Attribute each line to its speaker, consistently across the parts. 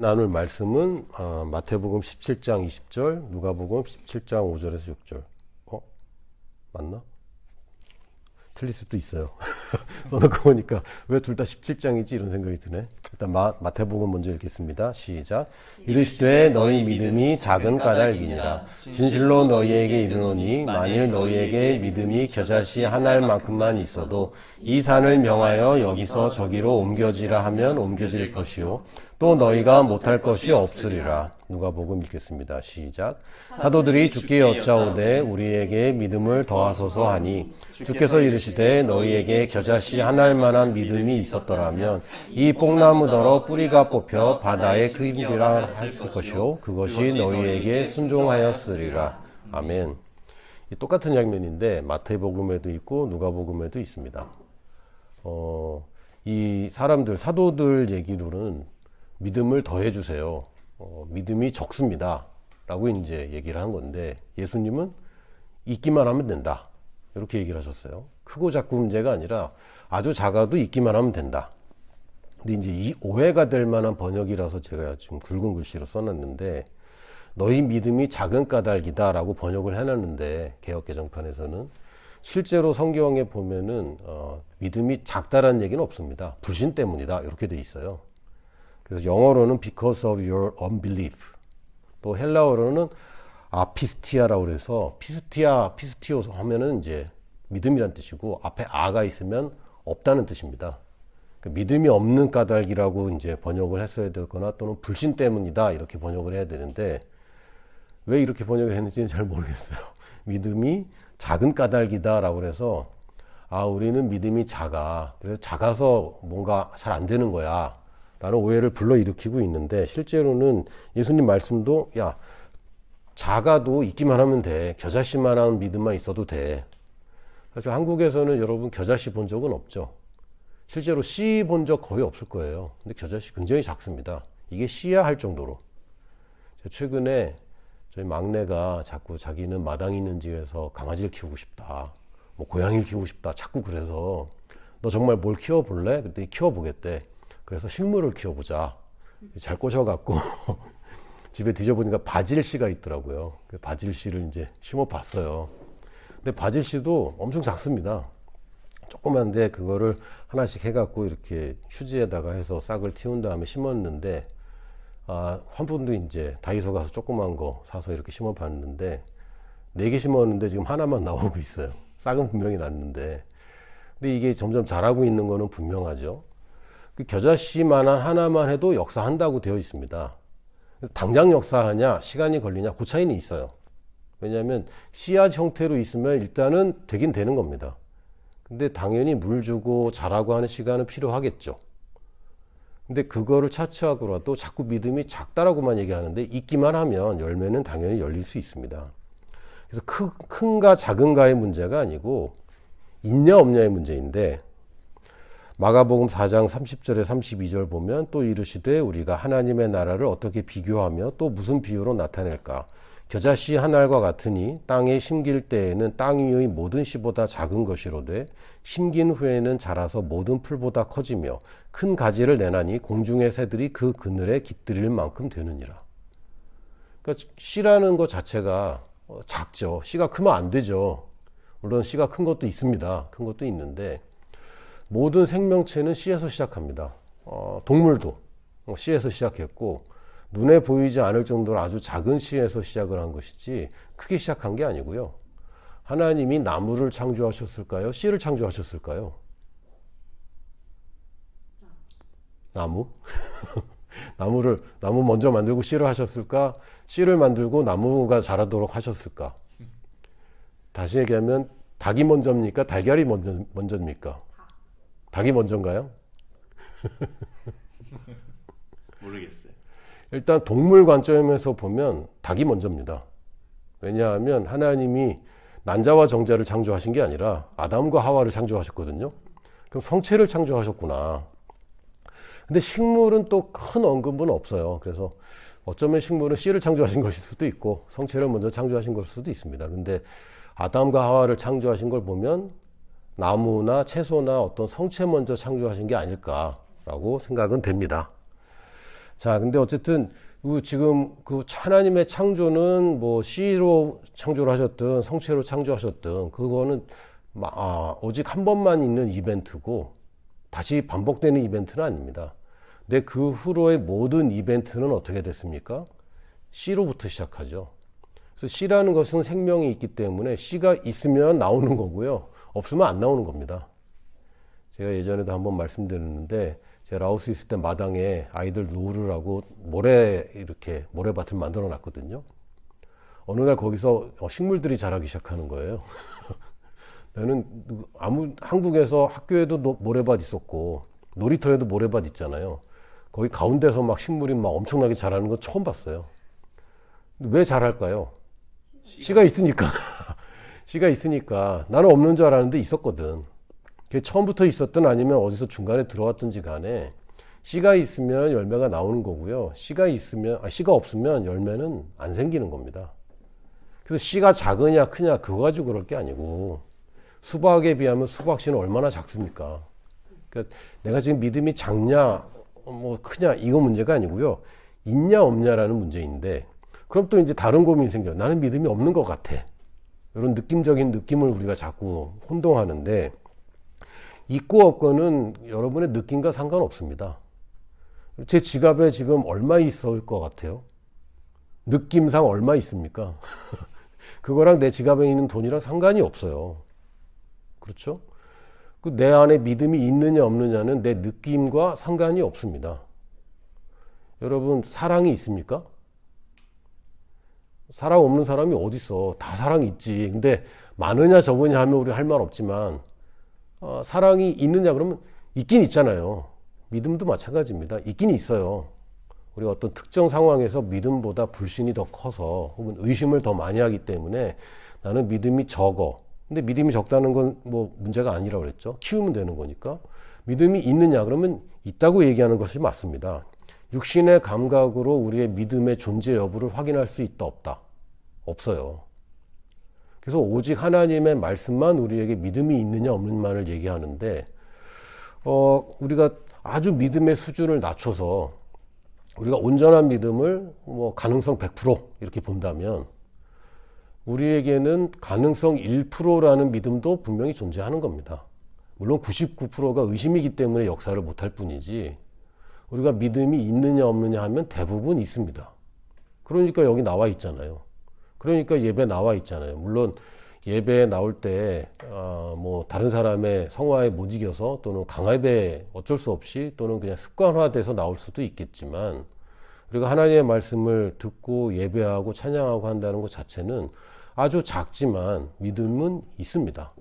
Speaker 1: 나눌 말씀은 마태복음 17장 20절, 누가복음 17장 5절에서 6절. 맞나? 틀릴 수도 있어요. 써놓고 보니까 왜 둘 다 17장이지 이런 생각이 드네. 일단 마태복음 먼저 읽겠습니다. 시작. 이르시되 너희 믿음이 작은 까닭이니라. 진실로 너희에게 이르노니 만일 너희에게 믿음이 겨자씨 한 알만큼만 있어도 이 산을 명하여 여기서 저기로 옮겨지라 하면 옮겨질 것이요 또 너희가 못할 것이 없으리라. 누가복음 읽겠습니다. 시작. 사도들이 주께 여짜오되 우리에게 믿음을 더하소서 하니 주께서 이르시되 너희에게 겨자씨 한 알만한 믿음이 있었더라면 이 뽕나무더러 뿌리가 뽑혀 바다에 그입이라 했을 것이요 그것이 너희에게 순종하였으리라. 아멘. 똑같은 장면인데 마태복음에도 있고 누가복음에도 있습니다. 이 사람들 사도들 얘기로는 믿음을 더해주세요. 믿음이 적습니다. 라고 이제 얘기를 한 건데 예수님은 있기만 하면 된다. 이렇게 얘기를 하셨어요. 크고 작고 문제가 아니라 아주 작아도 있기만 하면 된다. 근데 이제 이 오해가 될 만한 번역이라서 제가 지금 굵은 글씨로 써놨는데 너희 믿음이 작은 까닭이다 라고 번역을 해놨는데 개역개정판에서는 실제로 성경에 보면은 믿음이 작다라는 얘기는 없습니다. 불신 때문이다 이렇게 돼 있어요. 그래서 영어로는 because of your unbelief, 또 헬라어로는 아피스티아라고 그래서 피스티오 하면은 이제 믿음이란 뜻이고 앞에 아가 있으면 없다는 뜻입니다. 그러니까 믿음이 없는 까닭이라고 이제 번역을 했어야 되거나 또는 불신 때문이다 이렇게 번역을 해야 되는데 왜 이렇게 번역을 했는지는 잘 모르겠어요. 믿음이 작은 까닭이다라고 해서 우리는 믿음이 작아. 그래서 작아서 뭔가 잘 안 되는 거야. 라는 오해를 불러일으키고 있는데 실제로는 예수님 말씀도 작아도 있기만 하면 돼. 겨자씨만한 믿음만 있어도 돼. 사실 한국에서는 여러분 겨자씨 본 적은 없죠. 실제로 씨 본 적 거의 없을 거예요. 근데 겨자씨 굉장히 작습니다. 이게 씨야 할 정도로. 최근에 저희 막내가 자꾸 자기는 마당 있는 집에서 강아지를 키우고 싶다. 뭐 고양이를 키우고 싶다. 자꾸 그래서 너 정말 뭘 키워볼래? 그때 키워보겠대. 그래서 식물을 키워보자. 잘 꽂아갖고 집에 뒤져보니까 바질씨가 있더라고요. 바질씨를 이제 심어봤어요. 근데 바질씨도 엄청 작습니다. 조그만데 그거를 하나씩 해갖고 이렇게 휴지에다가 해서 싹을 틔운 다음에 심었는데 한 분도 이제 다이소 가서 조그만 거 사서 이렇게 심어봤는데 4개 심었는데 지금 하나만 나오고 있어요. 싹은 분명히 났는데 근데 이게 점점 자라고 있는 거는 분명하죠. 그 겨자씨만한 하나만 해도 역사한다고 되어 있습니다. 당장 역사하냐 시간이 걸리냐 그 차이는 있어요. 왜냐하면 씨앗 형태로 있으면 일단은 되긴 되는 겁니다. 근데 당연히 물 주고 자라고 하는 시간은 필요하겠죠. 근데 그거를 차치하고라도 자꾸 믿음이 작다라고만 얘기하는데 있기만 하면 열매는 당연히 열릴 수 있습니다. 그래서 큰가 작은가의 문제가 아니고 있냐 없냐의 문제인데 마가복음 4장 30절에 32절 보면 또 이르시되 우리가 하나님의 나라를 어떻게 비교하며 또 무슨 비유로 나타낼까? 겨자씨 한 알과 같으니 땅에 심길 때에는 땅 위의 모든 씨보다 작은 것이로되 심긴 후에는 자라서 모든 풀보다 커지며 큰 가지를 내나니 공중의 새들이 그 그늘에 깃들일 만큼 되느니라. 그러니까 씨라는 것 자체가 작죠. 씨가 크면 안 되죠. 물론 씨가 큰 것도 있습니다. 큰 것도 있는데 모든 생명체는 씨에서 시작합니다. 동물도 씨에서 시작했고 눈에 보이지 않을 정도로 아주 작은 씨에서 시작을 한 것이지 크게 시작한 게 아니고요. 하나님이 나무를 창조하셨을까요? 씨를 창조하셨을까요? 나무? 나무 먼저 만들고 씨를 하셨을까? 씨를 만들고 나무가 자라도록 하셨을까? 다시 얘기하면 닭이 먼저입니까? 달걀이 먼저입니까? 닭이 먼저인가요?
Speaker 2: 모르겠어요.
Speaker 1: 일단 동물 관점에서 보면 닭이 먼저입니다. 왜냐하면 하나님이 난자와 정자를 창조하신 게 아니라 아담과 하와를 창조하셨거든요. 그럼 성체를 창조하셨구나. 근데 식물은 또 큰 언급은 없어요. 그래서 어쩌면 식물은 씨를 창조하신 것일 수도 있고 성체를 먼저 창조하신 것일 수도 있습니다. 근데 아담과 하와를 창조하신 걸 보면 나무나 채소나 어떤 성체 먼저 창조하신 게 아닐까라고 생각은 됩니다. 자, 근데 어쨌든 지금 그 하나님의 창조는 뭐 C로 창조를 하셨든 성체로 창조하셨든 그거는 오직 한 번만 있는 이벤트고 다시 반복되는 이벤트는 아닙니다. 근데 그 후로의 모든 이벤트는 어떻게 됐습니까? C로부터 시작하죠. 그래서 C라는 것은 생명이 있기 때문에 C가 있으면 나오는 거고요. 없으면 안 나오는 겁니다. 제가 예전에도 한번 말씀드렸는데 제가 라오스 있을 때 마당에 아이들 놀으라고 모래밭을 만들어 놨거든요. 어느 날 거기서 식물들이 자라기 시작하는 거예요. 나는 한국에서 학교에도 모래밭 있었고 놀이터에도 모래밭 있잖아요. 거기 가운데서 막 식물이 막 엄청나게 자라는 건 처음 봤어요. 왜 자랄까요? 씨가 있으니까. 씨가 있으니까. 나는 없는 줄 알았는데 있었거든. 그게 처음부터 있었든 아니면 어디서 중간에 들어왔든지 간에 씨가 있으면 열매가 나오는 거고요. 씨가 없으면 열매는 안 생기는 겁니다. 그래서 씨가 작으냐 크냐 그거 가지고 그럴 게 아니고 수박에 비하면 수박씨는 얼마나 작습니까? 그러니까 내가 지금 믿음이 작냐 뭐 크냐 이거 문제가 아니고요. 있냐 없냐라는 문제인데 그럼 또 이제 다른 고민이 생겨요. 나는 믿음이 없는 것 같아. 이런 느낌적인 느낌을 우리가 자꾸 혼동하는데 있고 없고는 여러분의 느낌과 상관없습니다. 제 지갑에 지금 얼마 있을 것 같아요? 느낌상 얼마 있습니까? 그거랑 내 지갑에 있는 돈이랑 상관이 없어요. 그렇죠? 내 안에 믿음이 있느냐 없느냐는 내 느낌과 상관이 없습니다. 여러분 사랑이 있습니까? 사랑 없는 사람이 어디 있어? 다 사랑이 있지. 근데 많으냐 적으냐 하면 우리 할 말 없지만 사랑이 있느냐 그러면 있긴 있잖아요. 믿음도 마찬가지입니다. 있긴 있어요. 우리가 어떤 특정 상황에서 믿음보다 불신이 더 커서 혹은 의심을 더 많이 하기 때문에 나는 믿음이 적어. 근데 믿음이 적다는 건 뭐 문제가 아니라고 그랬죠. 키우면 되는 거니까. 믿음이 있느냐 그러면 있다고 얘기하는 것이 맞습니다. 육신의 감각으로 우리의 믿음의 존재 여부를 확인할 수 있다 없다? 없어요. 그래서 오직 하나님의 말씀만 우리에게 믿음이 있느냐 없느냐를 얘기하는데 우리가 아주 믿음의 수준을 낮춰서 우리가 온전한 믿음을 뭐 가능성 100% 이렇게 본다면 우리에게는 가능성 1%라는 믿음도 분명히 존재하는 겁니다. 물론 99%가 의심이기 때문에 역사를 못할 뿐이지 우리가 믿음이 있느냐 없느냐 하면 대부분 있습니다. 그러니까 여기 나와 있잖아요. 그러니까 예배 나와 있잖아요. 물론 예배에 나올 때 뭐 다른 사람의 성화에 못 이겨서 또는 강압에 어쩔 수 없이 또는 그냥 습관화돼서 나올 수도 있겠지만 우리가 하나님의 말씀을 듣고 예배하고 찬양하고 한다는 것 자체는 아주 작지만 믿음은 있습니다.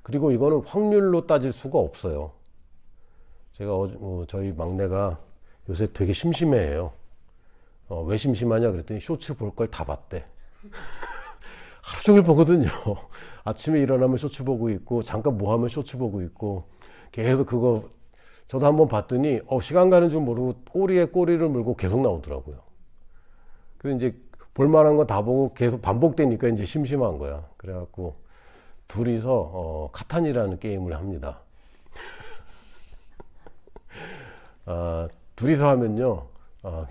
Speaker 1: 그리고 이거는 확률로 따질 수가 없어요. 제가 저희 막내가 요새 되게 심심해해요. 왜 심심하냐 그랬더니 쇼츠 볼 걸 다 봤대. 하루 종일 보거든요. 아침에 일어나면 쇼츠 보고 있고 잠깐 뭐 하면 쇼츠 보고 있고 계속 그거 저도 한번 봤더니 시간 가는 줄 모르고 꼬리에 꼬리를 물고 계속 나오더라고요. 그래서 이제 볼만한 거 다 보고 계속 반복되니까 이제 심심한 거야. 그래갖고 둘이서 카탄이라는 게임을 합니다. 둘이서 하면요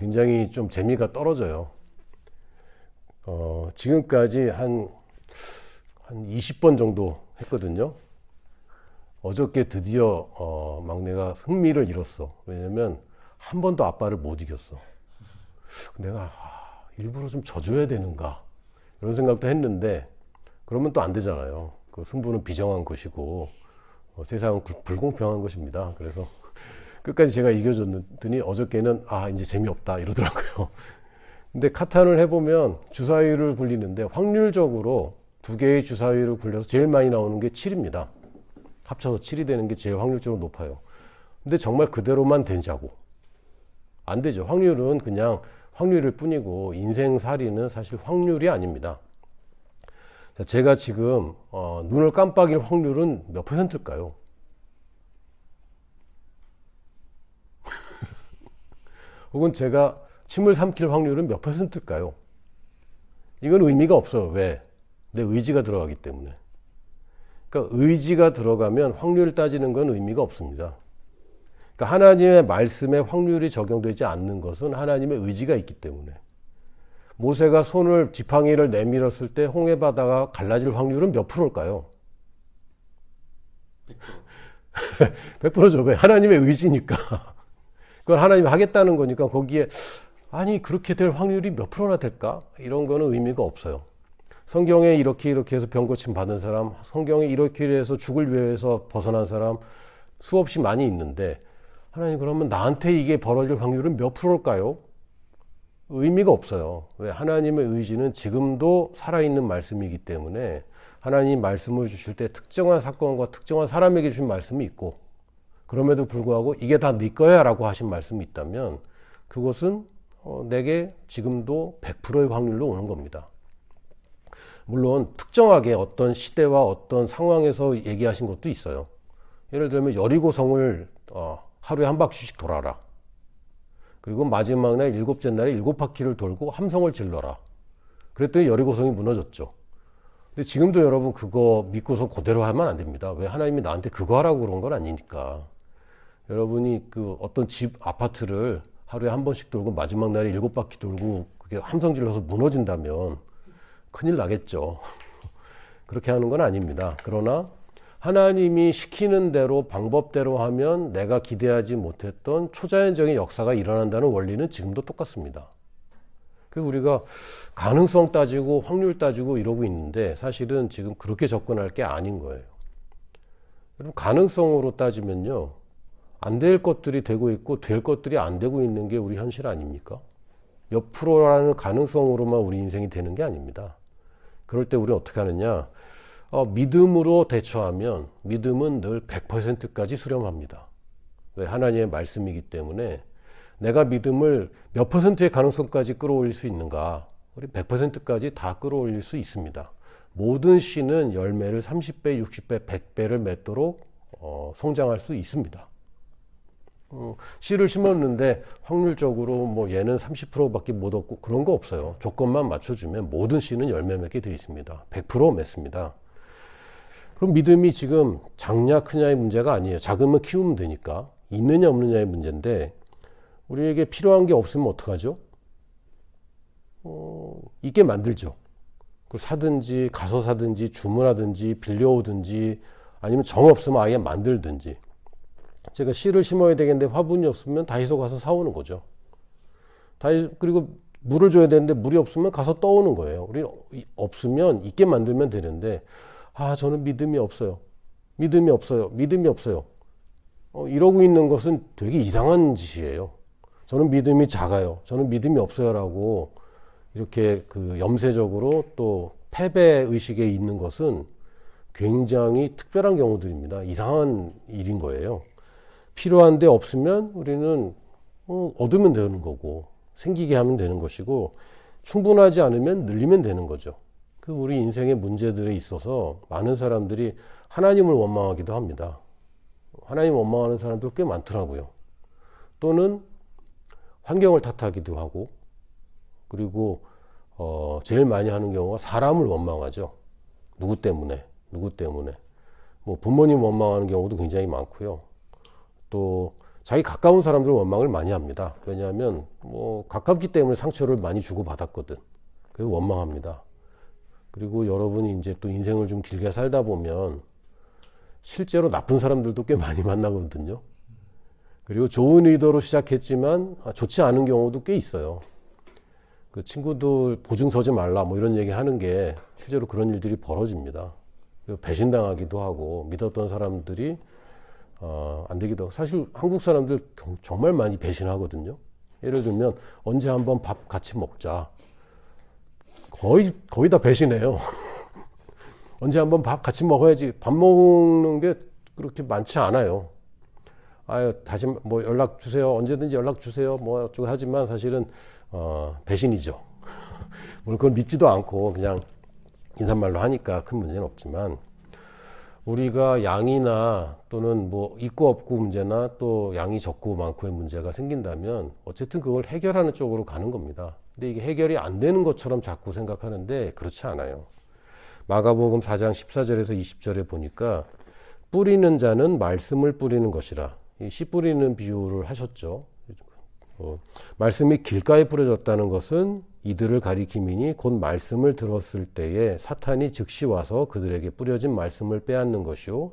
Speaker 1: 굉장히 좀 재미가 떨어져요. 지금까지 한 20번 정도 했거든요. 어저께 드디어 막내가 흥미를 잃었어. 왜냐면 한 번도 아빠를 못 이겼어. 내가 일부러 좀 져줘야 되는가 이런 생각도 했는데 그러면 또 안 되잖아요. 그 승부는 비정한 것이고 세상은 불공평한 것입니다. 그래서 끝까지 제가 이겨줬더니 어저께는 이제 재미없다 이러더라고요. 근데 카탄을 해보면 주사위를 굴리는데 확률적으로 두 개의 주사위를 굴려서 제일 많이 나오는 게 7입니다. 합쳐서 7이 되는 게 제일 확률적으로 높아요. 근데 정말 그대로만 되자고 안 되죠. 확률은 그냥 확률일 뿐이고 인생살이는 사실 확률이 아닙니다. 자, 제가 지금 눈을 깜빡일 확률은 몇 %일까요? 혹은 제가 침을 삼킬 확률은 몇 %일까요? 이건 의미가 없어요. 왜? 내 의지가 들어가기 때문에. 그러니까 의지가 들어가면 확률 따지는 건 의미가 없습니다. 그러니까 하나님의 말씀에 확률이 적용되지 않는 것은 하나님의 의지가 있기 때문에. 모세가 손을 지팡이를 내밀었을 때 홍해 바다가 갈라질 확률은 몇 프로일까요? 100%죠. 왜? 하나님의 의지니까. 그걸 하나님이 하겠다는 거니까 거기에 아니 그렇게 될 확률이 몇 프로나 될까? 이런 거는 의미가 없어요. 성경에 이렇게 해서 병고침 받은 사람, 성경에 이렇게 해서 죽을 위해서 벗어난 사람 수없이 많이 있는데 하나님 그러면 나한테 이게 벌어질 확률은 몇 프로일까요? 의미가 없어요. 왜? 하나님의 의지는 지금도 살아있는 말씀이기 때문에 하나님 말씀을 주실 때 특정한 사건과 특정한 사람에게 주신 말씀이 있고 그럼에도 불구하고 이게 다 네 거야 라고 하신 말씀이 있다면 그것은 내게 지금도 100%의 확률로 오는 겁니다. 물론 특정하게 어떤 시대와 어떤 상황에서 얘기하신 것도 있어요. 예를 들면 여리고성을 하루에 한 바퀴씩 돌아라. 그리고 마지막 날 일곱째 날에 7바퀴를 돌고 함성을 질러라. 그랬더니 여리고성이 무너졌죠. 근데 지금도 여러분 그거 믿고서 그대로 하면 안 됩니다. 왜? 하나님이 나한테 그거 하라고 그런 건 아니니까. 여러분이 그 어떤 집 아파트를 하루에 한 번씩 돌고 마지막 날에 7바퀴 돌고 그게 함성 질러서 무너진다면 큰일 나겠죠. 그렇게 하는 건 아닙니다. 그러나 하나님이 시키는 대로 방법대로 하면 내가 기대하지 못했던 초자연적인 역사가 일어난다는 원리는 지금도 똑같습니다. 그래서 우리가 가능성 따지고 확률 따지고 이러고 있는데 사실은 지금 그렇게 접근할 게 아닌 거예요. 여러분 가능성으로 따지면요. 안 될 것들이 되고 있고 될 것들이 안 되고 있는 게 우리 현실 아닙니까? 몇 프로라는 가능성으로만 우리 인생이 되는 게 아닙니다. 그럴 때 우리는 어떻게 하느냐? 믿음으로 대처하면 믿음은 늘 100%까지 수렴합니다. 왜? 하나님의 말씀이기 때문에 내가 믿음을 몇 %의 가능성까지 끌어올릴 수 있는가? 우리 100%까지 다 끌어올릴 수 있습니다. 모든 씨는 열매를 30배, 60배, 100배를 맺도록 성장할 수 있습니다. 씨를 심었는데 확률적으로 뭐 얘는 30%밖에 못 얻고 그런 거 없어요. 조건만 맞춰주면 모든 씨는 열매 맺게 되어 있습니다. 100% 맺습니다. 그럼 믿음이 지금 작냐 크냐의 문제가 아니에요. 작으면 키우면 되니까. 있느냐 없느냐의 문제인데 우리에게 필요한 게 없으면 어떡하죠? 있게 만들죠. 그걸 사든지 가서 사든지 주문하든지 빌려오든지 아니면 정 없으면 아예 만들든지. 제가 씨를 심어야 되겠는데 화분이 없으면 다이소 가서 사오는 거죠. 그리고 물을 줘야 되는데 물이 없으면 가서 떠오는 거예요. 우리는 없으면 있게 만들면 되는데 저는 믿음이 없어요. 믿음이 없어요. 믿음이 없어요. 이러고 있는 것은 되게 이상한 짓이에요. 저는 믿음이 작아요. 저는 믿음이 없어요라고 이렇게 그 염세적으로 또 패배 의식에 있는 것은 굉장히 특별한 경우들입니다. 이상한 일인 거예요. 필요한데 없으면 우리는 얻으면 되는 거고 생기게 하면 되는 것이고 충분하지 않으면 늘리면 되는 거죠. 그 우리 인생의 문제들에 있어서 많은 사람들이 하나님을 원망하기도 합니다. 하나님 원망하는 사람들 꽤 많더라고요. 또는 환경을 탓하기도 하고 그리고 제일 많이 하는 경우가 사람을 원망하죠. 누구 때문에 뭐 부모님 원망하는 경우도 굉장히 많고요. 또 자기 가까운 사람들 원망을 많이 합니다. 왜냐하면 뭐 가깝기 때문에 상처를 많이 주고 받았거든. 그래서 원망합니다. 그리고 여러분이 이제 또 인생을 좀 길게 살다 보면 실제로 나쁜 사람들도 꽤 많이 만나거든요. 그리고 좋은 의도로 시작했지만 좋지 않은 경우도 꽤 있어요. 그 친구들 보증 서지 말라 뭐 이런 얘기 하는 게 실제로 그런 일들이 벌어집니다. 배신당하기도 하고 믿었던 사람들이 안 되기도 하고. 사실 한국 사람들 정말 많이 배신하거든요. 예를 들면 언제 한번 밥 같이 먹자. 거의 다 배신해요. 언제 한번 밥 같이 먹어야지. 밥 먹는 게 그렇게 많지 않아요. 다시 뭐 연락 주세요. 언제든지 연락 주세요. 뭐 어쩌고 하지만 사실은 배신이죠. 물론 그걸 믿지도 않고 그냥 인사말로 하니까 큰 문제는 없지만 우리가 양이나 또는 뭐 있고 없고 문제나 또 양이 적고 많고의 문제가 생긴다면 어쨌든 그걸 해결하는 쪽으로 가는 겁니다. 근데 이게 해결이 안 되는 것처럼 자꾸 생각하는데 그렇지 않아요. 마가복음 4장 14절에서 20절에 보니까 뿌리는 자는 말씀을 뿌리는 것이라. 이 씨 뿌리는 비유를 하셨죠. 말씀이 길가에 뿌려졌다는 것은 이들을 가리킴이니 곧 말씀을 들었을 때에 사탄이 즉시 와서 그들에게 뿌려진 말씀을 빼앗는 것이요.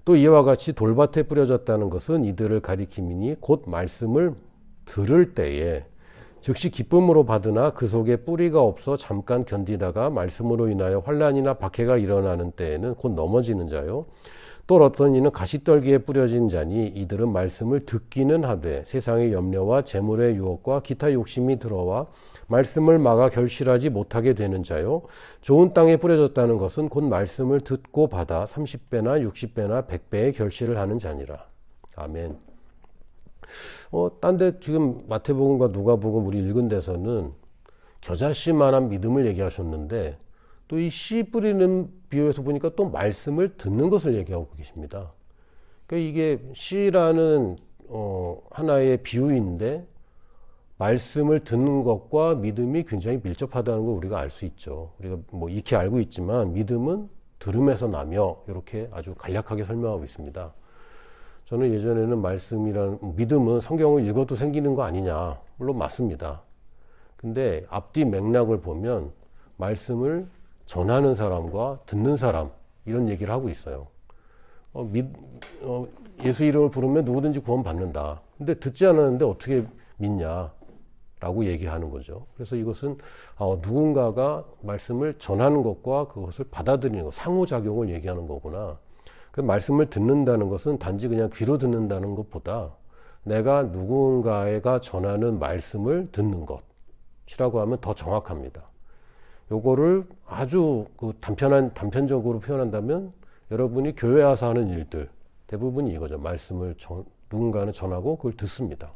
Speaker 1: 또 이와 같이 돌밭에 뿌려졌다는 것은 이들을 가리킴이니 곧 말씀을 들을 때에 즉시 기쁨으로 받으나 그 속에 뿌리가 없어 잠깐 견디다가 말씀으로 인하여 환난이나 박해가 일어나는 때에는 곧 넘어지는 자요. 또 어떤 이는 가시떨기에 뿌려진 자니 이들은 말씀을 듣기는 하되 세상의 염려와 재물의 유혹과 기타 욕심이 들어와 말씀을 막아 결실하지 못하게 되는 자요. 좋은 땅에 뿌려졌다는 것은 곧 말씀을 듣고 받아 30배나 60배나 100배의 결실을 하는 자니라. 아멘. 딴 데 지금 마태복음과 누가복음 우리 읽은 데서는 겨자씨만한 믿음을 얘기하셨는데 또 이 씨 뿌리는 비유에서 보니까 또 말씀을 듣는 것을 얘기하고 계십니다. 그러니까 이게 씨라는 하나의 비유인데 말씀을 듣는 것과 믿음이 굉장히 밀접하다는 걸 우리가 알 수 있죠. 우리가 뭐 익히 알고 있지만 믿음은 들음에서 나며 이렇게 아주 간략하게 설명하고 있습니다. 저는 예전에는 믿음은 성경을 읽어도 생기는 거 아니냐. 물론 맞습니다. 근데 앞뒤 맥락을 보면 말씀을 전하는 사람과 듣는 사람 이런 얘기를 하고 있어요. 예수 이름을 부르면 누구든지 구원 받는다. 근데 듣지 않았는데 어떻게 믿냐? 라고 얘기하는 거죠. 그래서 이것은 누군가가 말씀을 전하는 것과 그것을 받아들이는 것, 상호작용을 얘기하는 거구나. 그 말씀을 듣는다는 것은 단지 그냥 귀로 듣는다는 것보다 내가 누군가가 전하는 말씀을 듣는 것이라고 하면 더 정확합니다. 요거를 아주 단편적으로 표현한다면 여러분이 교회 와서 하는 일들 대부분이 이거죠. 말씀을 누군가는 전하고 그걸 듣습니다.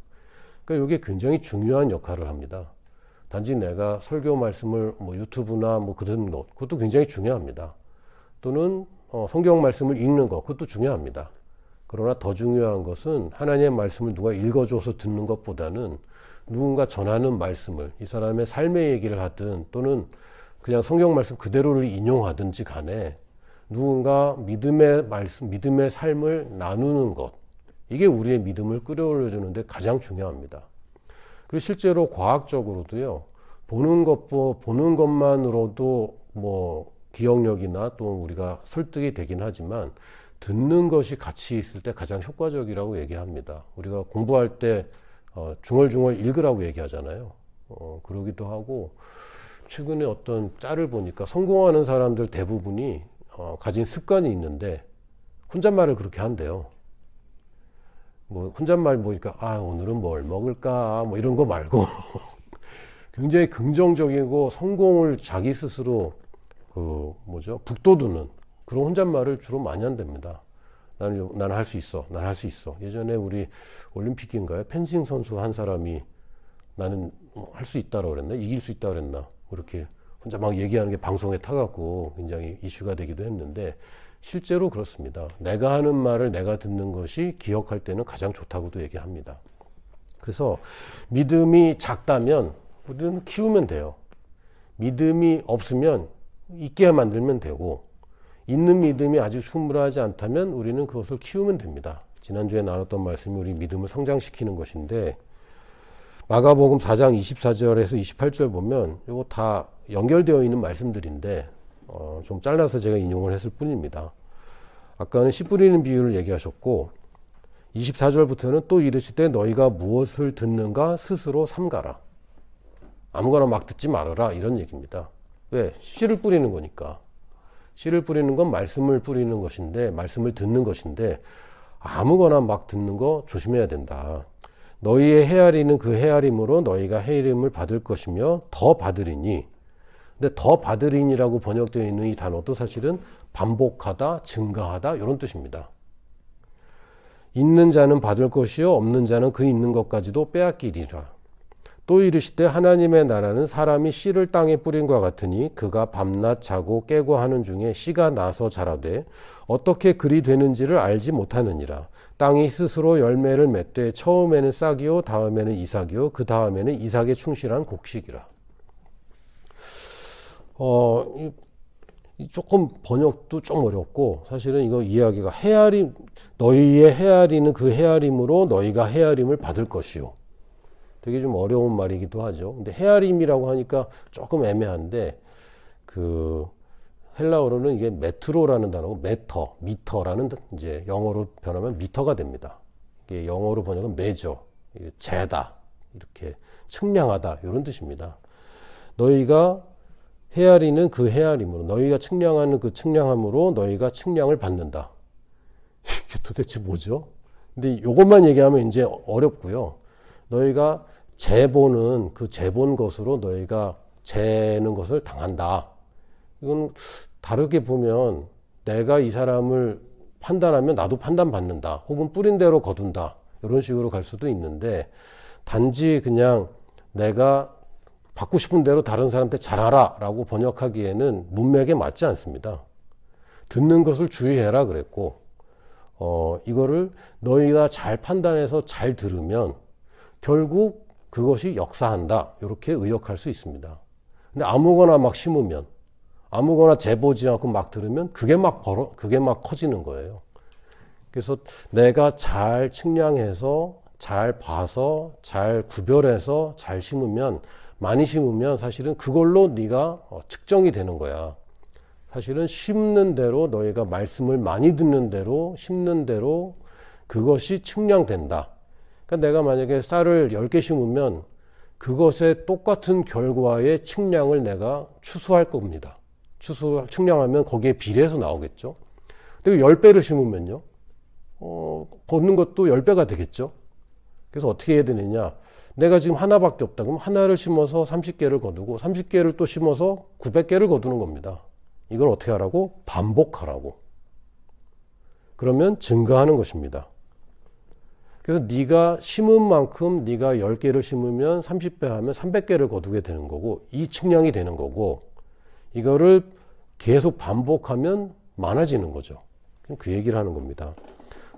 Speaker 1: 그러니까 이게 굉장히 중요한 역할을 합니다. 단지 내가 설교 말씀을 유튜브나 듣는 것, 그것도 굉장히 중요합니다. 또는 성경 말씀을 읽는 것, 그것도 중요합니다. 그러나 더 중요한 것은 하나님의 말씀을 누가 읽어줘서 듣는 것보다는 누군가 전하는 말씀을 이 사람의 삶의 얘기를 하든 또는 그냥 성경 말씀 그대로를 인용하든지 간에 누군가 믿음의 말씀, 믿음의 삶을 나누는 것, 이게 우리의 믿음을 끌어올려주는데 가장 중요합니다. 그리고 실제로 과학적으로도요, 보는 것만으로도 기억력이나 또 우리가 설득이 되긴 하지만 듣는 것이 같이 있을 때 가장 효과적이라고 얘기합니다. 우리가 공부할 때 중얼중얼 읽으라고 얘기하잖아요. 그러기도 하고 최근에 어떤 짤을 보니까 성공하는 사람들 대부분이 가진 습관이 있는데 혼잣말을 그렇게 한대요. 혼잣말 보니까 오늘은 뭘 먹을까 이런 거 말고 굉장히 긍정적이고 성공을 자기 스스로 북돋우는 그런 혼잣말을 주로 많이 한답니다. 나는 할 수 있어. 난 할 수 있어. 예전에 우리 올림픽인가요? 펜싱 선수 한 사람이 나는 할 수 있다고 그랬나? 이길 수 있다고 그랬나? 그렇게 혼자 막 얘기하는 게 방송에 타갖고 굉장히 이슈가 되기도 했는데 실제로 그렇습니다. 내가 하는 말을 내가 듣는 것이 기억할 때는 가장 좋다고도 얘기합니다. 그래서 믿음이 작다면 우리는 키우면 돼요. 믿음이 없으면 있게 만들면 되고 있는 믿음이 아주 충분하지 않다면 우리는 그것을 키우면 됩니다. 지난주에 나눴던 말씀이 우리 믿음을 성장시키는 것인데 마가복음 4장 24절에서 28절 보면 이거 다 연결되어 있는 말씀들인데 좀 잘라서 제가 인용을 했을 뿐입니다. 아까는 씨 뿌리는 비유를 얘기하셨고 24절부터는 또 이르시되 너희가 무엇을 듣는가 스스로 삼가라. 아무거나 막 듣지 말아라 이런 얘기입니다. 왜? 씨를 뿌리는 거니까. 씨를 뿌리는 건 말씀을 뿌리는 것인데 말씀을 듣는 것인데 아무거나 막 듣는 거 조심해야 된다. 너희의 헤아리는 그 헤아림으로 너희가 헤아림을 받을 것이며 더 받으리니. 근데 더 받으리니라고 번역되어 있는 이 단어도 사실은 반복하다, 증가하다 이런 뜻입니다. 있는 자는 받을 것이요 없는 자는 그 있는 것까지도 빼앗기리라. 또 이르시되 하나님의 나라는 사람이 씨를 땅에 뿌린 것 같으니 그가 밤낮 자고 깨고 하는 중에 씨가 나서 자라되 어떻게 그리 되는지를 알지 못하느니라. 땅이 스스로 열매를 맺되 처음에는 싹이요 다음에는 이삭이요 그 다음에는 이삭에 충실한 곡식이라. 조금 번역도 좀 어렵고 사실은 이거 이해하기가 헤아림, 너희의 헤아리는 그 헤아림으로 너희가 헤아림을 받을 것이요. 되게 좀 어려운 말이기도 하죠. 근데 헤아림이라고 하니까 조금 애매한데 그 헬라어로는 이게 메트로라는 단어고 미터라는 이제 영어로 변하면 미터가 됩니다. 이게 영어로 번역은 메저, 재다, 이렇게 측량하다 이런 뜻입니다. 너희가 헤아리는 그 헤아림으로 너희가 측량하는 그 측량함으로 너희가 측량을 받는다. 이게 도대체 뭐죠? 근데 이것만 얘기하면 이제 어렵고요. 너희가 재보는 그 재본 것으로 너희가 재는 것을 당한다. 이건 다르게 보면 내가 이 사람을 판단하면 나도 판단받는다. 혹은 뿌린 대로 거둔다. 이런 식으로 갈 수도 있는데 단지 그냥 내가 받고 싶은 대로 다른 사람한테 잘하라 라고 번역하기에는 문맥에 맞지 않습니다. 듣는 것을 주의해라 그랬고 이거를 너희가 잘 판단해서 잘 들으면 결국 그것이 역사한다 이렇게 의역할 수 있습니다. 근데 아무거나 막 심으면 아무거나 재보지 않고 막 들으면 그게 막 커지는 거예요. 그래서 내가 잘 측량해서 잘 봐서 잘 구별해서 잘 심으면 많이 심으면 사실은 그걸로 네가 측정이 되는 거야. 사실은 심는 대로 너희가 말씀을 많이 듣는 대로 심는 대로 그것이 측량된다. 그러니까 내가 만약에 쌀을 10개 심으면 그것에 똑같은 결과의 측량을 내가 추수할 겁니다. 측량하면 거기에 비례해서 나오겠죠. 근데 10배를 심으면요. 걷는 것도 10배가 되겠죠. 그래서 어떻게 해야 되느냐. 내가 지금 하나밖에 없다. 그럼 하나를 심어서 30개를 거두고 30개를 또 심어서 900개를 거두는 겁니다. 이걸 어떻게 하라고? 반복하라고. 그러면 증가하는 것입니다. 그래서 네가 심은 만큼 네가 10개를 심으면 30배 하면 300개를 거두게 되는 거고 이 측량이 되는 거고 이거를 계속 반복하면 많아지는 거죠. 그 얘기를 하는 겁니다.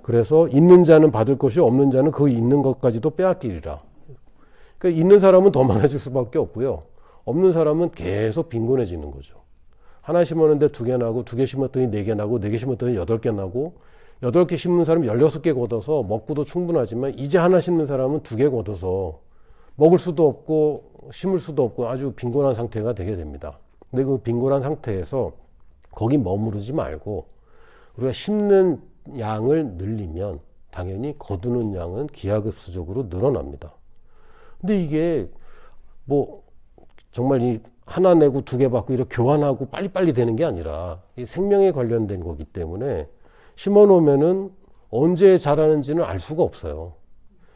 Speaker 1: 그래서 있는 자는 받을 것이 없는 자는 그 있는 것까지도 빼앗기리라. 그러니까 있는 사람은 더 많아질 수밖에 없고요. 없는 사람은 계속 빈곤해지는 거죠. 하나 심었는데 2개 나고 2개 심었더니 4개 나고 4개 심었더니 8개 나고 8개 심는 사람은 16개 걷어서 먹고도 충분하지만 이제 하나 심는 사람은 2개 걷어서 먹을 수도 없고 심을 수도 없고 아주 빈곤한 상태가 되게 됩니다. 근데 그 빈곤한 상태에서 거기 머무르지 말고 우리가 심는 양을 늘리면 당연히 거두는 양은 기하급수적으로 늘어납니다. 근데 이게 뭐 정말 이 하나 내고 2개 받고 이렇게 교환하고 빨리빨리 되는 게 아니라 이 생명에 관련된 거기 때문에 심어 놓으면은 언제 자라는지는 알 수가 없어요.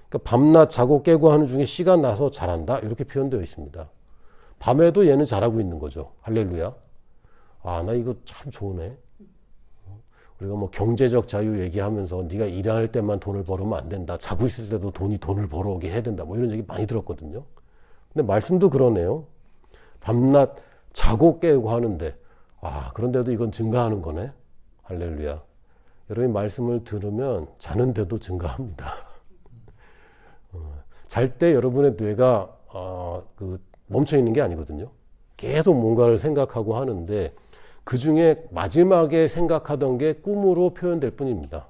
Speaker 1: 그러니까 밤낮 자고 깨고 하는 중에 씨가 나서 자란다 이렇게 표현되어 있습니다. 밤에도 얘는 자라고 있는 거죠. 할렐루야. 아, 나 이거 참 좋으네. 우리가 뭐 경제적 자유 얘기하면서 네가 일할 때만 돈을 벌으면 안 된다. 자고 있을 때도 돈을 벌어오게 해야 된다. 뭐 이런 얘기 많이 들었거든요. 근데 말씀도 그러네요. 밤낮 자고 깨고 하는데 그런데도 이건 증가하는 거네. 할렐루야. 여러분이 말씀을 들으면 자는데도 증가합니다. 잘 때 여러분의 뇌가 멈춰 있는 게 아니거든요. 계속 뭔가를 생각하고 하는데 그 중에 마지막에 생각하던 게 꿈으로 표현될 뿐입니다.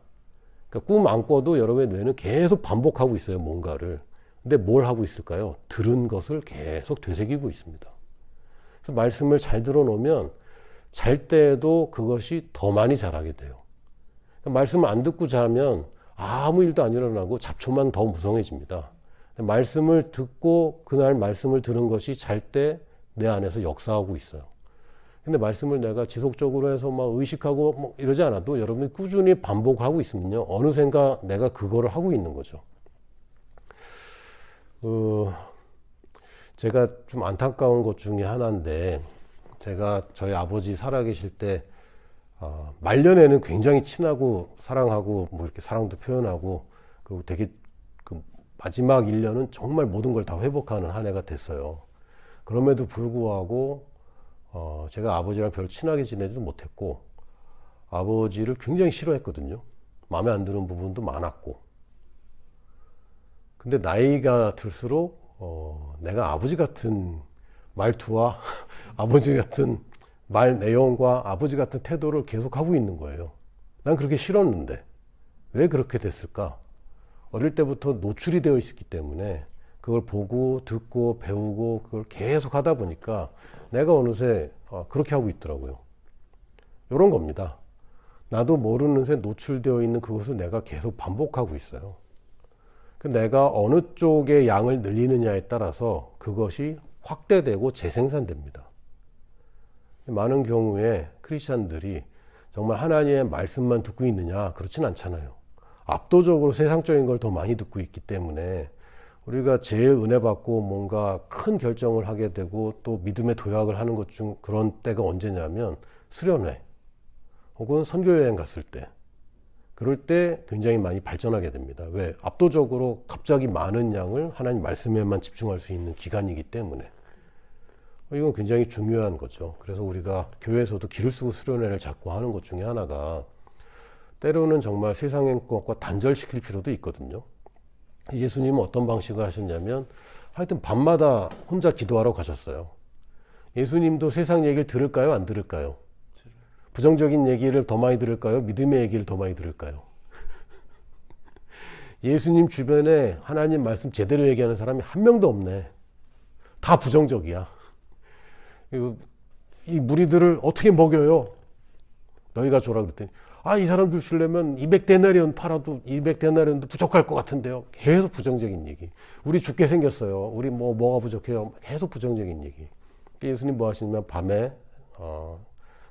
Speaker 1: 그러니까 꿈 안 꿔도 여러분의 뇌는 계속 반복하고 있어요, 뭔가를. 근데 뭘 하고 있을까요? 들은 것을 계속 되새기고 있습니다. 그래서 말씀을 잘 들어놓으면 잘 때에도 그것이 더 많이 자라게 돼요. 그러니까 말씀을 안 듣고 자면 아무 일도 안 일어나고 잡초만 더 무성해집니다. 말씀을 듣고 그날 말씀을 들은 것이 잘 때 내 안에서 역사하고 있어요. 근데 말씀을 내가 지속적으로 해서 막 의식하고 뭐 이러지 않아도 여러분이 꾸준히 반복하고 있으면요. 어느샌가 내가 그거를 하고 있는 거죠. 제가 좀 안타까운 것 중에 하나인데 제가 저희 아버지 살아계실 때 말년에는 굉장히 친하고 사랑하고 뭐 이렇게 사랑도 표현하고 그리고 되게 그 마지막 1년은 정말 모든 걸 다 회복하는 한 해가 됐어요. 그럼에도 불구하고 제가 아버지랑 별로 친하게 지내지도 못했고 아버지를 굉장히 싫어했거든요. 마음에 안 드는 부분도 많았고. 근데 나이가 들수록 내가 아버지 같은 말투와 아버지 같은 말 내용과 아버지 같은 태도를 계속하고 있는 거예요. 난 그렇게 싫었는데 왜 그렇게 됐을까? 어릴 때부터 노출이 되어 있었기 때문에 그걸 보고 듣고 배우고 그걸 계속 하다 보니까 내가 어느새 그렇게 하고 있더라고요. 이런 겁니다. 나도 모르는 새 노출되어 있는 그것을 내가 계속 반복하고 있어요. 내가 어느 쪽의 양을 늘리느냐에 따라서 그것이 확대되고 재생산됩니다. 많은 경우에 크리스찬들이 정말 하나님의 말씀만 듣고 있느냐? 그렇진 않잖아요. 압도적으로 세상적인 걸 더 많이 듣고 있기 때문에 우리가 제일 은혜 받고 뭔가 큰 결정을 하게 되고 또 믿음의 도약을 하는 것 중 그런 때가 언제냐면 수련회 혹은 선교여행 갔을 때, 그럴 때 굉장히 많이 발전하게 됩니다. 왜? 압도적으로 갑자기 많은 양을 하나님 말씀에만 집중할 수 있는 기간이기 때문에. 이건 굉장히 중요한 거죠. 그래서 우리가 교회에서도 기를 쓰고 수련회를 자꾸 하는 것 중에 하나가 때로는 정말 세상의 것과 단절시킬 필요도 있거든요. 예수님은 어떤 방식을 하셨냐면 하여튼 밤마다 혼자 기도하러 가셨어요. 예수님도 세상 얘기를 들을까요? 안 들을까요? 부정적인 얘기를 더 많이 들을까요? 믿음의 얘기를 더 많이 들을까요? 예수님 주변에 하나님 말씀 제대로 얘기하는 사람이 한 명도 없네. 다 부정적이야. 이 무리들을 어떻게 먹여요? 너희가 줘라 그랬더니 이 사람들 주려면 200데나리온 팔아도 200데나리온도 부족할 것 같은데요. 계속 부정적인 얘기. 우리 죽게 생겼어요. 우리 뭐가 부족해요. 계속 부정적인 얘기. 예수님 뭐 하시냐면 밤에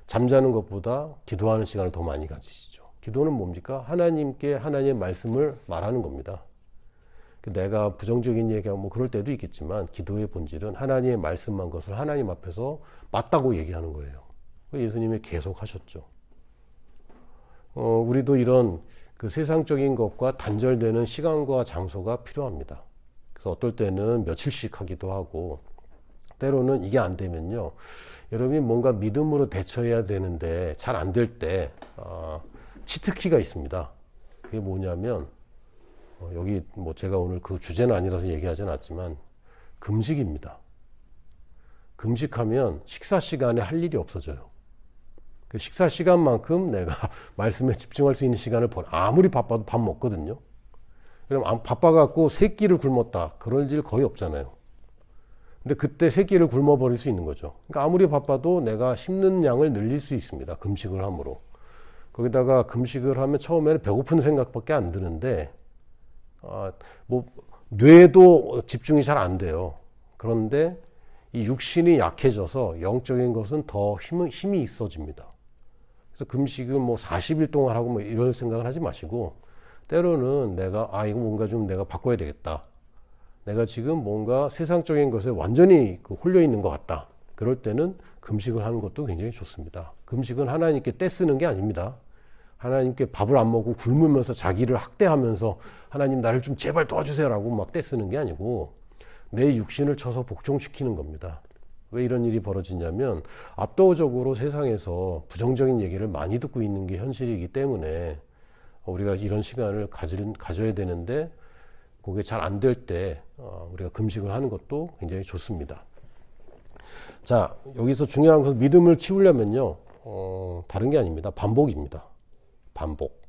Speaker 1: 잠자는 것보다 기도하는 시간을 더 많이 가지시죠. 기도는 뭡니까? 하나님께 하나님의 말씀을 말하는 겁니다. 내가 부정적인 얘기하면 그럴 때도 있겠지만 기도의 본질은 하나님의 말씀한 것을 하나님 앞에서 맞다고 얘기하는 거예요. 예수님이 계속 하셨죠. 우리도 이런 그 세상적인 것과 단절되는 시간과 장소가 필요합니다. 그래서 어떨 때는 며칠씩 하기도 하고, 때로는 이게 안 되면요, 여러분이 뭔가 믿음으로 대처해야 되는데 잘 안 될 때 치트키가 있습니다. 그게 뭐냐면 여기 제가 오늘 그 주제는 아니라서 얘기하진 않지만 금식입니다. 금식하면 식사 시간에 할 일이 없어져요. 그 식사 시간만큼 내가 말씀에 집중할 수 있는 시간을 아무리 바빠도 밥 먹거든요. 그럼 바빠갖고 세 끼를 굶었다. 그럴 일 거의 없잖아요. 근데 그때 세 끼를 굶어버릴 수 있는 거죠. 그러니까 아무리 바빠도 내가 씹는 양을 늘릴 수 있습니다. 금식을 함으로. 거기다가 금식을 하면 처음에는 배고픈 생각밖에 안 드는데 뇌도 집중이 잘 안 돼요. 그런데 이 육신이 약해져서 영적인 것은 더 힘이 있어집니다. 그래서 금식을 40일 동안 하고 이런 생각을 하지 마시고, 때로는 내가 이거 뭔가 좀 내가 바꿔야 되겠다. 내가 지금 뭔가 세상적인 것에 완전히 홀려 있는 것 같다. 그럴 때는 금식을 하는 것도 굉장히 좋습니다. 금식은 하나님께 떼쓰는 게 아닙니다. 하나님께 밥을 안 먹고 굶으면서 자기를 학대하면서 하나님 나를 좀 제발 도와주세요라고 막 떼쓰는 게 아니고 내 육신을 쳐서 복종시키는 겁니다. 왜 이런 일이 벌어지냐면 압도적으로 세상에서 부정적인 얘기를 많이 듣고 있는 게 현실이기 때문에 우리가 이런 시간을 가져야 되는데 그게 잘 안 될 때 우리가 금식을 하는 것도 굉장히 좋습니다. 자, 여기서 중요한 것은 믿음을 키우려면요, 다른 게 아닙니다. 반복입니다. 반복.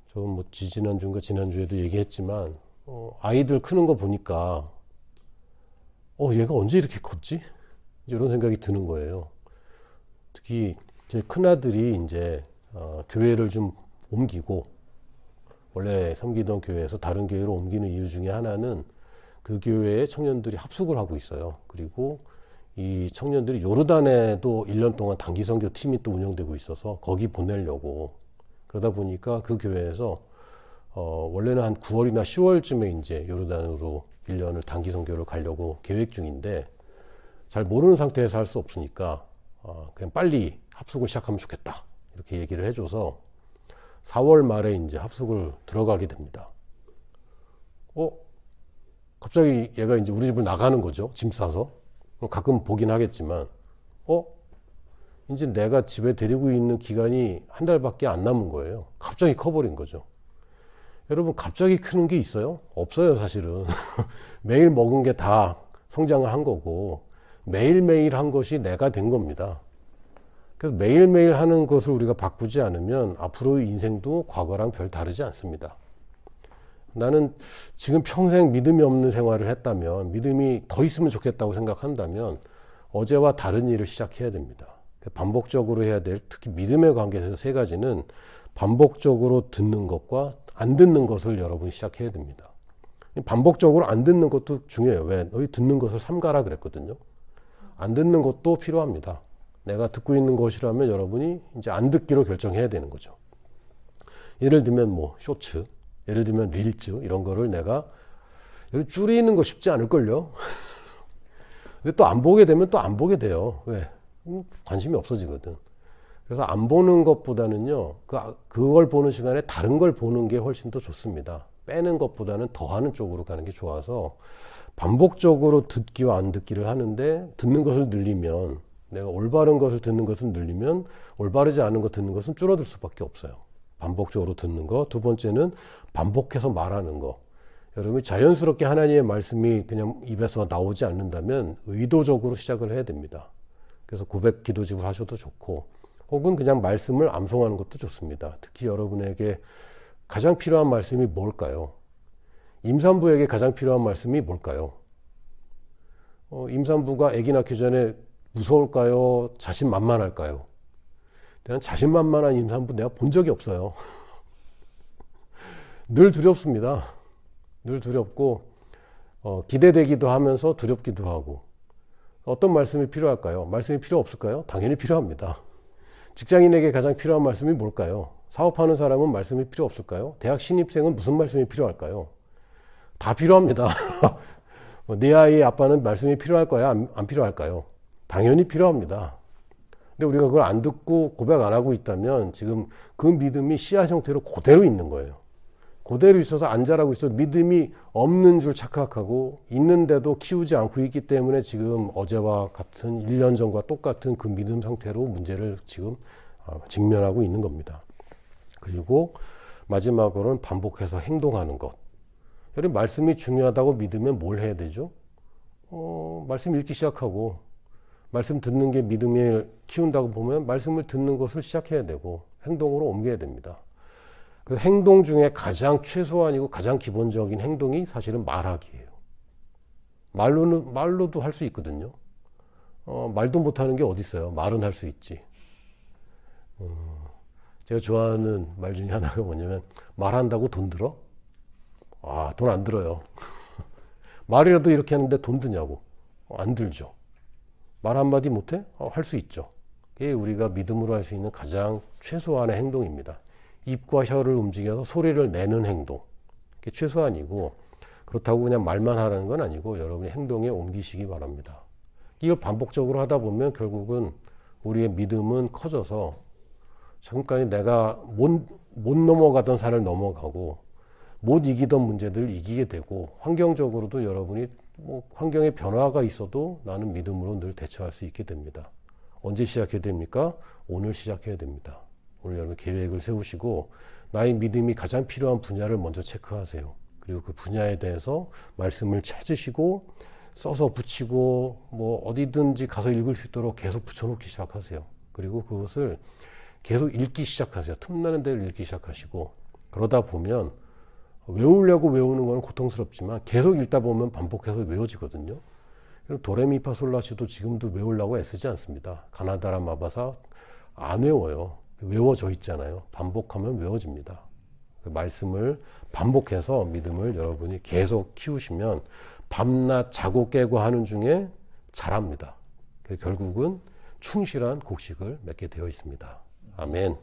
Speaker 1: 저 지난주인가 지난주에도 얘기했지만 아이들 크는 거 보니까 얘가 언제 이렇게 컸지? 이런 생각이 드는 거예요. 특히 제 큰아들이 이제 교회를 좀 옮기고, 원래 섬기던 교회에서 다른 교회로 옮기는 이유 중에 하나는 그 교회에 청년들이 합숙을 하고 있어요. 그리고 이 청년들이 요르단에도 1년 동안 단기 선교 팀이 또 운영되고 있어서 거기 보내려고, 그러다 보니까 그 교회에서 원래는 한 9월이나 10월쯤에 이제 요르단으로 1년을 단기 선교를 가려고 계획 중인데 잘 모르는 상태에서 할 수 없으니까 그냥 빨리 합숙을 시작하면 좋겠다, 이렇게 얘기를 해줘서 4월 말에 이제 합숙을 들어가게 됩니다. 갑자기 얘가 이제 우리 집을 나가는 거죠. 짐 싸서. 가끔 보긴 하겠지만, 이제 내가 집에 데리고 있는 기간이 한 달밖에 안 남은 거예요. 갑자기 커버린 거죠. 여러분, 갑자기 크는 게 있어요? 없어요, 사실은. 매일 먹은 게 다 성장을 한 거고, 매일매일 한 것이 내가 된 겁니다. 그래서 매일매일 하는 것을 우리가 바꾸지 않으면 앞으로의 인생도 과거랑 별 다르지 않습니다. 나는 지금 평생 믿음이 없는 생활을 했다면, 믿음이 더 있으면 좋겠다고 생각한다면 어제와 다른 일을 시작해야 됩니다. 반복적으로 해야 될, 특히 믿음에 관계해서 세 가지는 반복적으로 듣는 것과 안 듣는 것을 여러분이 시작해야 됩니다. 반복적으로 안 듣는 것도 중요해요. 왜? 너희 듣는 것을 삼가라 그랬거든요. 안 듣는 것도 필요합니다. 내가 듣고 있는 것이라면 여러분이 이제 안 듣기로 결정해야 되는 거죠. 예를 들면 뭐 쇼츠, 예를 들면 릴즈 이런 거를 내가 줄이는 거 쉽지 않을걸요. 근데 또 안 보게 되면 또 안 보게 돼요. 왜? 관심이 없어지거든. 그래서 안 보는 것보다는요, 그걸 보는 시간에 다른 걸 보는 게 훨씬 더 좋습니다. 빼는 것보다는 더하는 쪽으로 가는 게 좋아서 반복적으로 듣기와 안 듣기를 하는데, 듣는 것을 늘리면, 내가 올바른 것을 듣는 것을 늘리면 올바르지 않은 거 듣는 것은 줄어들 수밖에 없어요. 반복적으로 듣는 거. 두 번째는 반복해서 말하는 거. 여러분이 자연스럽게 하나님의 말씀이 그냥 입에서 나오지 않는다면 의도적으로 시작을 해야 됩니다. 그래서 고백 기도집을 하셔도 좋고, 혹은 그냥 말씀을 암송하는 것도 좋습니다. 특히 여러분에게 가장 필요한 말씀이 뭘까요? 임산부에게 가장 필요한 말씀이 뭘까요? 임산부가 아기 낳기 전에 무서울까요? 자신만만할까요? 내가 자신만만한 임산부 내가 본 적이 없어요. 늘 두렵습니다. 늘 두렵고 기대되기도 하면서 두렵기도 하고. 어떤 말씀이 필요할까요? 말씀이 필요 없을까요? 당연히 필요합니다. 직장인에게 가장 필요한 말씀이 뭘까요? 사업하는 사람은 말씀이 필요 없을까요? 대학 신입생은 무슨 말씀이 필요할까요? 다 필요합니다. 내 아이의 아빠는 말씀이 필요할까요? 안 필요할까요? 당연히 필요합니다. 근데 우리가 그걸 안 듣고 고백 안 하고 있다면 지금 그 믿음이 씨앗 형태로 그대로 있는 거예요. 그대로 있어서 안 자라고 있어 믿음이 없는 줄 착각하고 있는데도 키우지 않고 있기 때문에 지금 어제와 같은 1년 전과 똑같은 그 믿음 상태로 문제를 지금 직면하고 있는 겁니다. 그리고 마지막으로는 반복해서 행동하는 것. 여러분 말씀이 중요하다고 믿으면 뭘 해야 되죠? 말씀 읽기 시작하고 말씀 듣는 게 믿음을 키운다고 보면 말씀을 듣는 것을 시작해야 되고 행동으로 옮겨야 됩니다. 그 행동 중에 가장 최소한이고 가장 기본적인 행동이 사실은 말하기예요. 말로도 할 수 있거든요. 말도 못하는 게 어디 있어요? 말은 할 수 있지. 제가 좋아하는 말 중에 하나가 뭐냐면 말한다고 돈 들어? 돈 안 들어요. 말이라도 이렇게 하는데 돈 드냐고. 안 들죠. 말 한마디 못해? 할 수 있죠. 이게 우리가 믿음으로 할 수 있는 가장 최소한의 행동입니다. 입과 혀를 움직여서 소리를 내는 행동. 그게 최소한이고, 그렇다고 그냥 말만 하라는 건 아니고 여러분이 행동에 옮기시기 바랍니다. 이걸 반복적으로 하다 보면 결국은 우리의 믿음은 커져서 잠깐까지 내가 못 넘어가던 산을 넘어가고 못 이기던 문제들을 이기게 되고 환경적으로도 여러분이 환경에 변화가 있어도 나는 믿음으로 늘 대처할 수 있게 됩니다. 언제 시작해야 됩니까? 오늘 시작해야 됩니다. 오늘 여러분 계획을 세우시고 나의 믿음이 가장 필요한 분야를 먼저 체크하세요. 그리고 그 분야에 대해서 말씀을 찾으시고 써서 붙이고 뭐 어디든지 가서 읽을 수 있도록 계속 붙여놓기 시작하세요. 그리고 그것을 계속 읽기 시작하세요. 틈나는 대로 읽기 시작하시고 그러다 보면 외우려고 외우는 건 고통스럽지만 계속 읽다 보면 반복해서 외워지거든요. 도레미파솔라시도 지금도 외우려고 애쓰지 않습니다. 가나다라 마바사 안 외워요. 외워져 있잖아요. 반복하면 외워집니다. 그 말씀을 반복해서 믿음을 여러분이 계속 키우시면 밤낮 자고 깨고 하는 중에 잘합니다. 결국은 충실한 곡식을 맺게 되어 있습니다. 아멘.